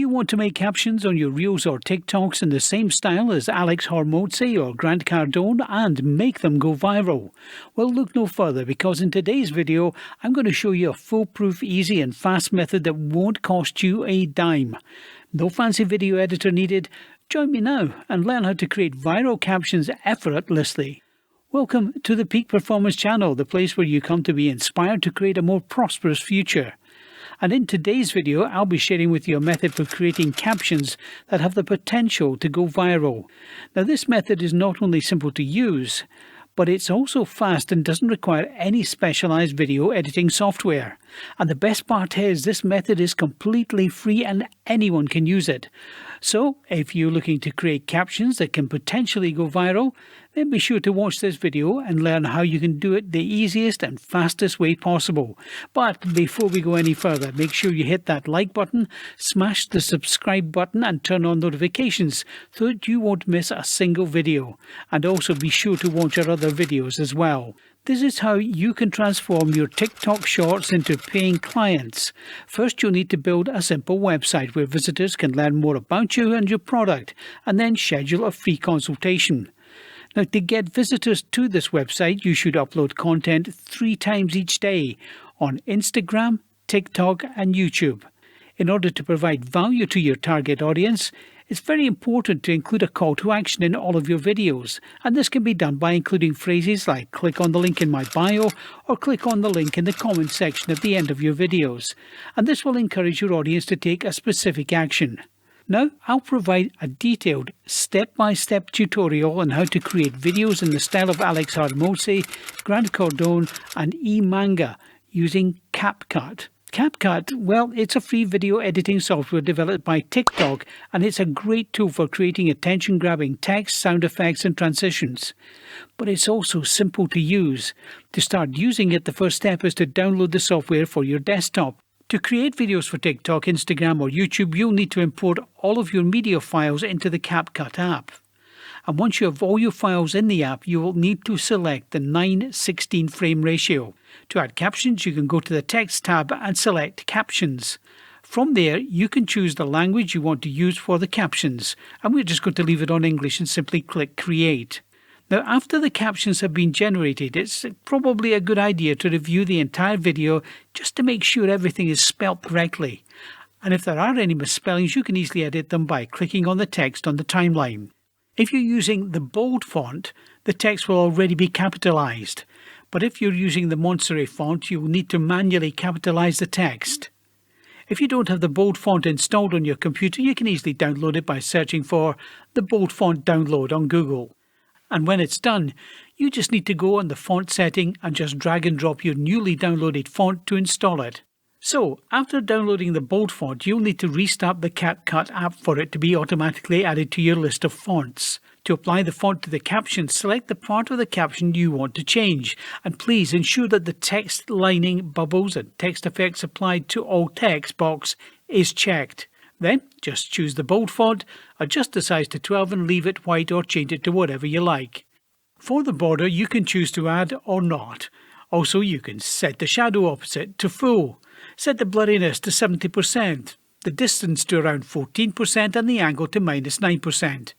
you want to make captions on your Reels or TikToks in the same style as Alex Hormozi or Grant Cardone and make them go viral? Well, look no further, because in today's video I'm going to show you a foolproof, easy and fast method that won't cost you a dime. No fancy video editor needed. Join me now and learn how to create viral captions effortlessly. Welcome to the Peak Performance channel, the place where you come to be inspired to create a more prosperous future. And in today's video, I'll be sharing with you a method for creating captions that have the potential to go viral. Now, this method is not only simple to use, but it's also fast and doesn't require any specialized video editing software. And the best part is, this method is completely free and anyone can use it. So, if you're looking to create captions that can potentially go viral, then be sure to watch this video and learn how you can do it the easiest and fastest way possible. But before we go any further, make sure you hit that like button, smash the subscribe button and turn on notifications so that you won't miss a single video. And also be sure to watch our other videos as well. This is how you can transform your TikTok shorts into paying clients. First, you'll need to build a simple website where visitors can learn more about you and your product, and then schedule a free consultation. Now, to get visitors to this website, you should upload content 3 times each day on Instagram, TikTok and YouTube. In order to provide value to your target audience, it's very important to include a call to action in all of your videos, and this can be done by including phrases like click on the link in my bio or click on the link in the comment section at the end of your videos, and this will encourage your audience to take a specific action. Now, I'll provide a detailed step-by-step tutorial on how to create videos in the style of Alex Hormozi, Grant Cardone and eManga using CapCut. CapCut, well, it's a free video editing software developed by TikTok, and it's a great tool for creating attention-grabbing text, sound effects and transitions. But it's also simple to use. To start using it, the first step is to download the software for your desktop. To create videos for TikTok, Instagram or YouTube, you'll need to import all of your media files into the CapCut app. And once you have all your files in the app, you will need to select the 9:16 frame ratio. To add captions, you can go to the Text tab and select Captions. From there, you can choose the language you want to use for the captions, and we're just going to leave it on English and simply click Create. Now, after the captions have been generated, it's probably a good idea to review the entire video just to make sure everything is spelt correctly. And if there are any misspellings, you can easily edit them by clicking on the text on the timeline. If you're using the bold font, the text will already be capitalized. But if you're using the Montserrat font, you will need to manually capitalize the text. If you don't have the bold font installed on your computer, you can easily download it by searching for the bold font download on Google. And when it's done, you just need to go on the font setting and just drag and drop your newly downloaded font to install it. So, after downloading the bold font, you'll need to restart the CapCut app for it to be automatically added to your list of fonts. To apply the font to the caption, select the part of the caption you want to change, and please ensure that the text lining, bubbles and text effects applied to all text box is checked. Then, just choose the bold font, adjust the size to 12 and leave it white or change it to whatever you like. For the border, you can choose to add or not. Also, you can set the shadow opposite to full. Set the blurriness to 70%, the distance to around 14% and the angle to -9%.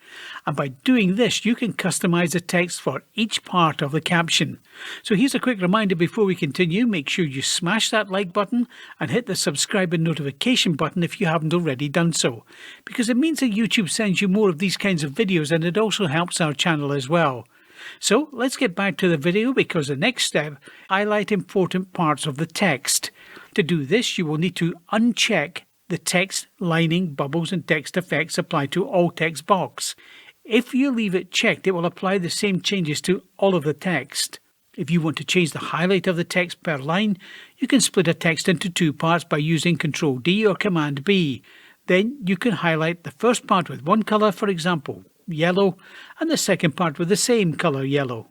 And by doing this, you can customize the text for each part of the caption. So here's a quick reminder before we continue. Make sure you smash that like button and hit the subscribe and notification button if you haven't already done so, because it means that YouTube sends you more of these kinds of videos, and it also helps our channel as well. So let's get back to the video, because the next step, highlight important parts of the text. To do this, you will need to uncheck the text lining, bubbles and text effects applied to all text box. If you leave it checked, it will apply the same changes to all of the text. If you want to change the highlight of the text per line, you can split a text into 2 parts by using Ctrl D or Command B. Then you can highlight the first part with one colour, for example, yellow, and the second part with the same colour, yellow.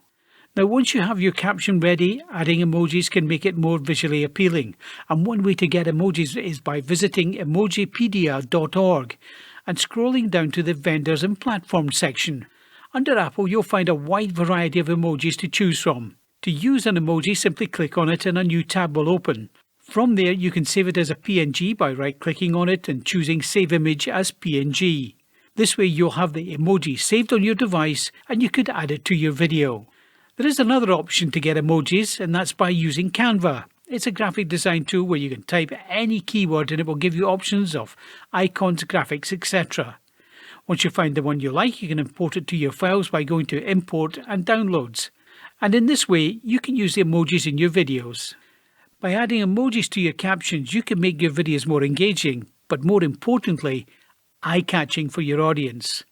Now, once you have your caption ready, adding emojis can make it more visually appealing. And one way to get emojis is by visiting emojipedia.org and scrolling down to the Vendors and Platforms section. Under Apple, you'll find a wide variety of emojis to choose from. To use an emoji, simply click on it and a new tab will open. From there, you can save it as a PNG by right-clicking on it and choosing Save Image as PNG. This way you'll have the emoji saved on your device and you could add it to your video. There is another option to get emojis, and that's by using Canva. It's a graphic design tool where you can type any keyword and it will give you options of icons, graphics, etc. Once you find the one you like, you can import it to your files by going to Import and Downloads. And in this way, you can use the emojis in your videos. By adding emojis to your captions, you can make your videos more engaging, but more importantly, eye-catching for your audience.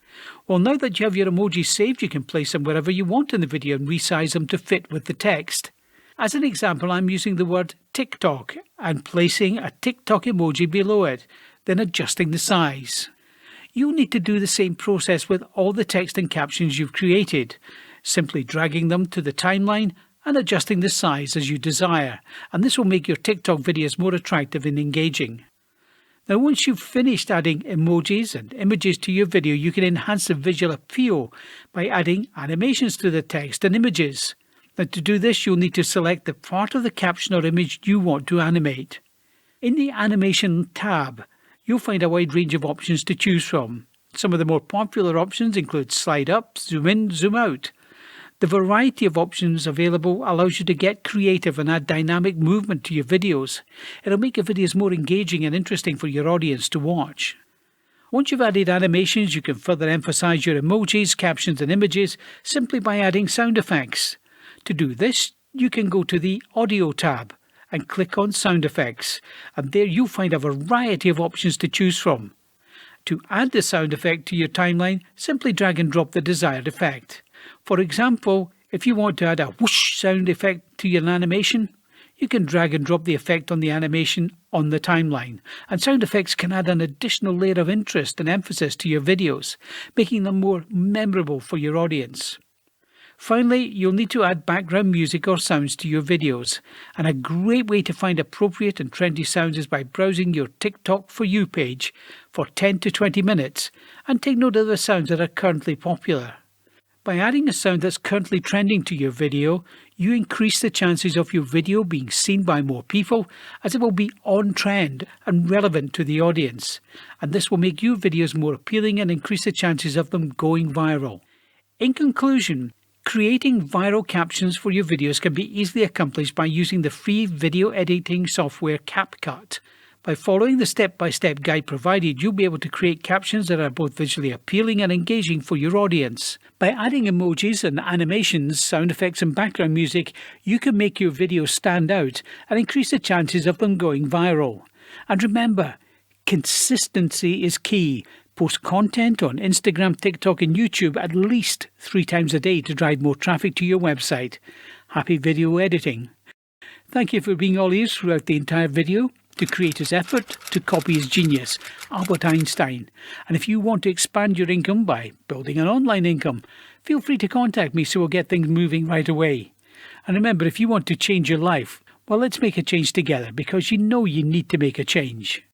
Well, now that you have your emojis saved, you can place them wherever you want in the video and resize them to fit with the text. As an example, I'm using the word TikTok and placing a TikTok emoji below it, then adjusting the size. You'll need to do the same process with all the text and captions you've created, simply dragging them to the timeline and adjusting the size as you desire, and this will make your TikTok videos more attractive and engaging. Now, once you've finished adding emojis and images to your video, you can enhance the visual appeal by adding animations to the text and images. Now, to do this, you'll need to select the part of the caption or image you want to animate. In the Animation tab, you'll find a wide range of options to choose from. Some of the more popular options include slide up, zoom in, zoom out. The variety of options available allows you to get creative and add dynamic movement to your videos. It'll make your videos more engaging and interesting for your audience to watch. Once you've added animations, you can further emphasize your emojis, captions and images simply by adding sound effects. To do this, you can go to the Audio tab and click on Sound Effects, and there you'll find a variety of options to choose from. To add the sound effect to your timeline, simply drag and drop the desired effect. For example, if you want to add a whoosh sound effect to your animation, you can drag and drop the effect on the animation on the timeline, and sound effects can add an additional layer of interest and emphasis to your videos, making them more memorable for your audience. Finally, you'll need to add background music or sounds to your videos, and a great way to find appropriate and trendy sounds is by browsing your TikTok For You page for 10 to 20 minutes and take note of the sounds that are currently popular. By adding a sound that's currently trending to your video, you increase the chances of your video being seen by more people, as it will be on trend and relevant to the audience, and this will make your videos more appealing and increase the chances of them going viral. In conclusion, creating viral captions for your videos can be easily accomplished by using the free video editing software CapCut. By following the step-by-step guide provided, you'll be able to create captions that are both visually appealing and engaging for your audience. By adding emojis and animations, sound effects and background music, you can make your videos stand out and increase the chances of them going viral. And remember, consistency is key. Post content on Instagram, TikTok and YouTube at least 3 times a day to drive more traffic to your website. Happy video editing. Thank you for being all ears throughout the entire video. To create his effort, to copy his genius, Albert Einstein. And if you want to expand your income by building an online income, feel free to contact me so we'll get things moving right away. And remember, if you want to change your life, well, let's make a change together, because you know you need to make a change.